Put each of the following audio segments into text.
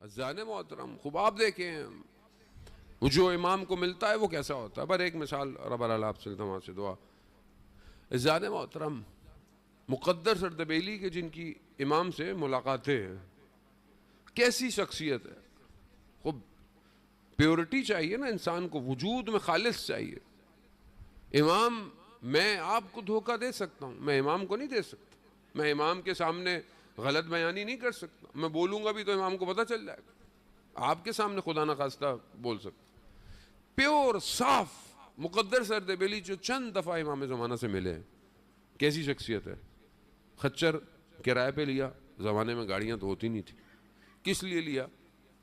عزیزان محترم خوب آپ دیکھیں وہ جو امام کو ملتا ہے وہ کیسا ہوتا ہے. پر ایک مثال رب العال آپ سے التماس سے دعا. عزیزان محترم مقدر سردبیلی کے جن کی امام سے ملاقاتیں ہیں, کیسی شخصیت ہے. خوب پیورٹی چاہیے نا انسان کو, وجود میں خالص چاہیے. امام میں آپ کو دھوکہ دے سکتا ہوں, میں امام کو نہیں دے سکتا. میں امام کے سامنے غلط بیانی نہیں کر سکتا. میں بولوں گا بھی تو امام کو پتہ چل جائے گا. آپ کے سامنے خدا نخواستہ بول سکتا. پیور صاف مقدر سردبیلی جو چند دفعہ امام زمانہ سے ملے ہیں, کیسی شخصیت ہے. خچر کرائے پہ لیا, زمانے میں گاڑیاں تو ہوتی نہیں تھی. کس لیے لیا؟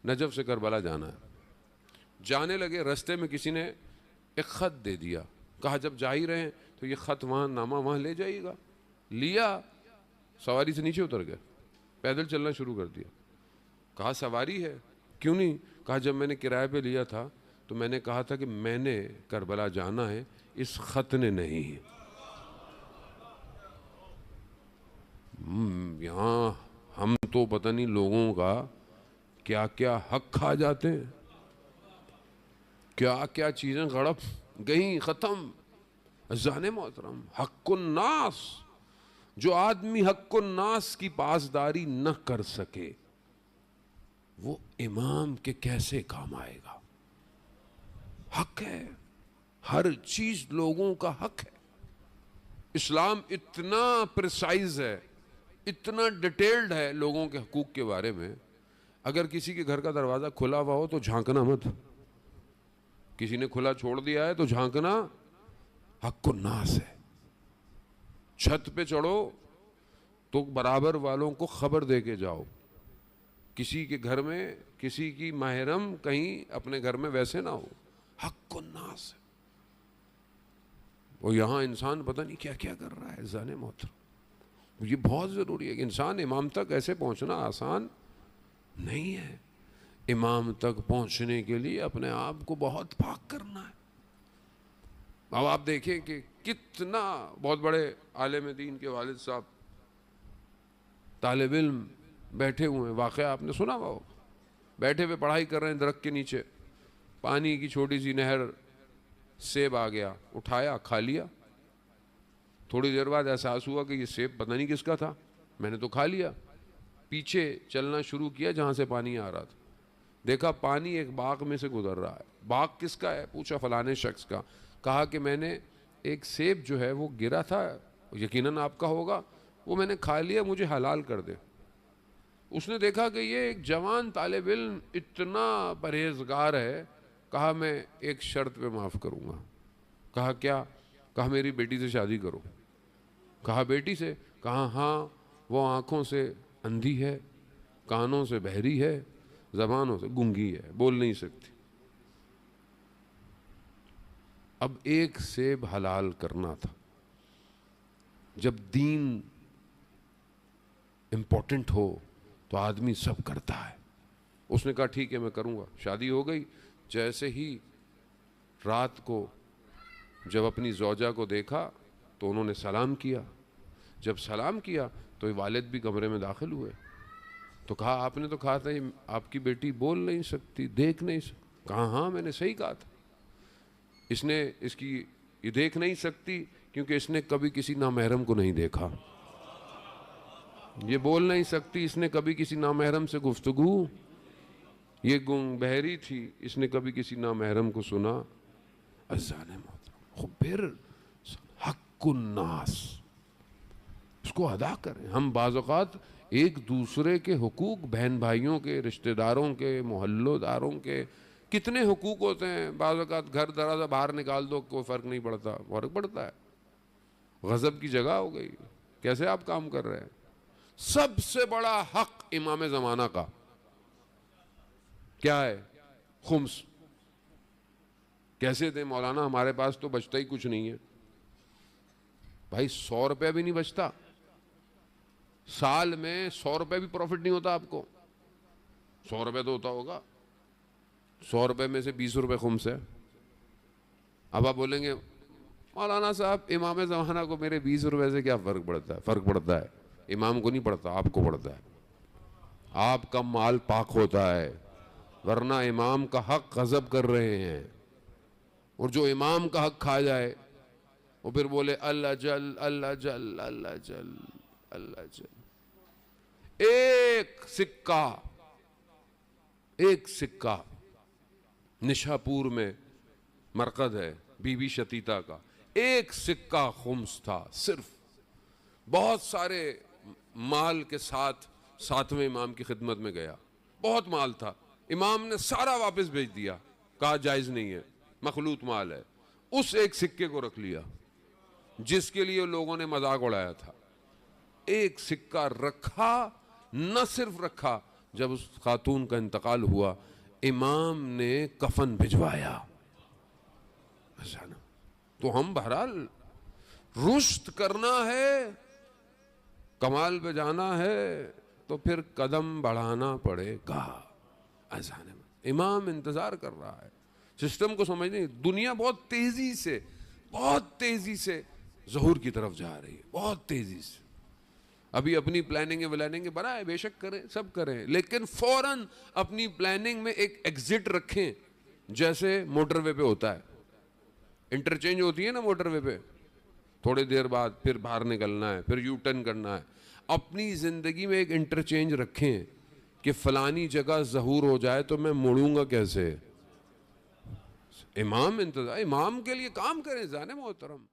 نجف سے کربلا جانا ہے. جانے لگے, رستے میں کسی نے ایک خط دے دیا, کہا جب جا ہی رہے ہیں تو یہ خط وہاں نامہ وہاں لے جائیے گا. لیا, سواری سے نیچے اتر گئے, پیدل چلنا شروع کر دیا. کہا سواری ہے؟ کیوں نہیں؟ کہا جب میں نے کرائے پہ لیا تھا تو میں نے کہا تھا کہ میں نے کربلا جانا ہے, اس خط نے نہیں. یہاں ہم تو پتہ نہیں لوگوں کا کیا کیا حق کھا جاتے ہیں, کیا کیا چیزیں غڑپ گئیں, ختم. عزیزان محترم حق الناس, جو آدمی حق الناس کی پاسداری نہ کر سکے وہ امام کے کیسے کام آئے گا. حق ہے, ہر چیز لوگوں کا حق ہے. اسلام اتنا پریسائز ہے, اتنا ڈیٹیلڈ ہے لوگوں کے حقوق کے بارے میں. اگر کسی کے گھر کا دروازہ کھلا ہوا ہو تو جھانکنا مت. کسی نے کھلا چھوڑ دیا ہے تو جھانکنا حق الناس ہے. چھت پہ چڑھو تو برابر والوں کو خبر دے کے جاؤ. کسی کے گھر میں کسی کی محرم کہیں اپنے گھر میں ویسے نہ ہو. حق الناس ہے. وہ یہاں انسان پتہ نہیں کیا کیا کر رہا ہے. عزیزان محترم یہ بہت ضروری ہے کہ انسان امام تک ایسے پہنچنا آسان نہیں ہے. امام تک پہنچنے کے لیے اپنے آپ کو بہت پاک کرنا ہے. اب آپ دیکھیں کہ کتنا بہت بڑے عالم دین کے والد صاحب طالب علم بیٹھے ہوئے ہیں, واقعہ آپ نے سنا ہوا, بیٹھے ہوئے پڑھائی کر رہے ہیں درخت کے نیچے, پانی کی چھوٹی سی نہر, سیب آ گیا, اٹھایا کھا لیا. تھوڑی دیر بعد احساس ہوا کہ یہ سیب پتہ نہیں کس کا تھا, میں نے تو کھا لیا. پیچھے چلنا شروع کیا جہاں سے پانی آ رہا تھا, دیکھا پانی ایک باغ میں سے گزر رہا ہے. باغ کس کا ہے؟ پوچھا فلانے شخص کا. کہا کہ میں نے ایک سیب جو ہے وہ گرا تھا, یقیناً آپ کا ہوگا, وہ میں نے کھا لیا, مجھے حلال کر دے. اس نے دیکھا کہ یہ ایک جوان طالب علم اتنا پرہیزگار ہے. کہا میں ایک شرط پہ معاف کروں گا. کہا کیا؟ کہا میری بیٹی سے شادی کرو. کہا بیٹی سے؟ کہا ہاں, وہ آنکھوں سے اندھی ہے, کانوں سے بہری ہے, زبانوں سے گونگی ہے, بول نہیں سکتی. اب ایک سیب حلال کرنا تھا. جب دین امپورٹنٹ ہو تو آدمی سب کرتا ہے. اس نے کہا ٹھیک ہے میں کروں گا. شادی ہو گئی. جیسے ہی رات کو جب اپنی زوجہ کو دیکھا تو انہوں نے سلام کیا. جب سلام کیا تو والد بھی کمرے میں داخل ہوئے. تو کہا آپ نے تو کہا تھا آپ کی بیٹی بول نہیں سکتی, دیکھ نہیں سکتی. کہا ہاں میں نے صحیح کہا تھا. اس کی یہ دیکھ نہیں سکتی کیونکہ اس نے کبھی کسی نامحرم کو نہیں دیکھا. یہ بول نہیں سکتی, اس نے کبھی کسی نامحرم سے گفتگو, یہ گنگ بہری تھی, اس نے کبھی کسی نامحرم کو سنا. عزیزان محترم پھر حق الناس اس کو ادا کریں. ہم بعض اوقات ایک دوسرے کے حقوق, بہن بھائیوں کے, رشتہ داروں کے, محلہ داروں کے کتنے حقوق ہوتے ہیں. بعض اوقات گھر دروازہ باہر نکال دو کوئی فرق نہیں پڑتا, فرق پڑتا ہے. غضب کی جگہ ہو گئی. کیسے آپ کام کر رہے ہیں؟ سب سے بڑا حق امام زمانہ کا کیا ہے؟ خمس. کیسے دیں مولانا, ہمارے پاس تو بچتا ہی کچھ نہیں ہے. بھائی 100 روپے بھی نہیں بچتا, سال میں 100 روپے بھی پروفٹ نہیں ہوتا آپ کو. 100 روپے تو ہوتا ہوگا, 100 روپے میں سے 20 روپے خمس ہے. اب آپ بولیں گے مولانا صاحب امام زمانہ کو میرے 20 روپے سے کیا فرق پڑتا ہے؟ فرق پڑتا ہے, امام کو نہیں پڑتا, آپ کو پڑتا ہے. آپ کا مال پاک ہوتا ہے، ورنہ امام کا حق غضب کر رہے ہیں. اور جو امام کا حق کھا جائے وہ پھر بولے اللہ جل اللہ جل اللہ جل اللہ جل. ایک سکہ نشاپور میں مرکز ہے بی بی شتیتا کا، ایک سکہ خمس تھا صرف. بہت سارے مال کے ساتھ ساتویں امام کی خدمت میں گیا، بہت مال تھا، امام نے سارا واپس بھیج دیا، کہا جائز نہیں ہے، مخلوط مال ہے. اس ایک سکے کو رکھ لیا جس کے لیے لوگوں نے مذاق اڑایا تھا. ایک سکہ رکھا، نہ صرف رکھا، جب اس خاتون کا انتقال ہوا امام نے کفن بھجوایا. تو ہم بہرحال رشد کرنا ہے، کمال پہ جانا ہے تو پھر قدم بڑھانا پڑے گا. امام انتظار کر رہا ہے. سسٹم کو سمجھنے، دنیا بہت تیزی سے ظہور کی طرف جا رہی ہے، بہت تیزی سے. ابھی اپنی پلاننگ بنائے، بے شک کریں، سب کریں، لیکن فوراً اپنی پلاننگ میں ایک ایگزٹ رکھیں. جیسے موٹر وے پہ ہوتا ہے، انٹرچینج ہوتی ہے نا موٹر وے پہ، تھوڑے دیر بعد پھر باہر نکلنا ہے، پھر یو ٹرن کرنا ہے. اپنی زندگی میں ایک انٹرچینج رکھیں کہ فلانی جگہ ظہور ہو جائے تو میں مڑوں گا کیسے. امام کے لیے کام کریں، جانے محترم.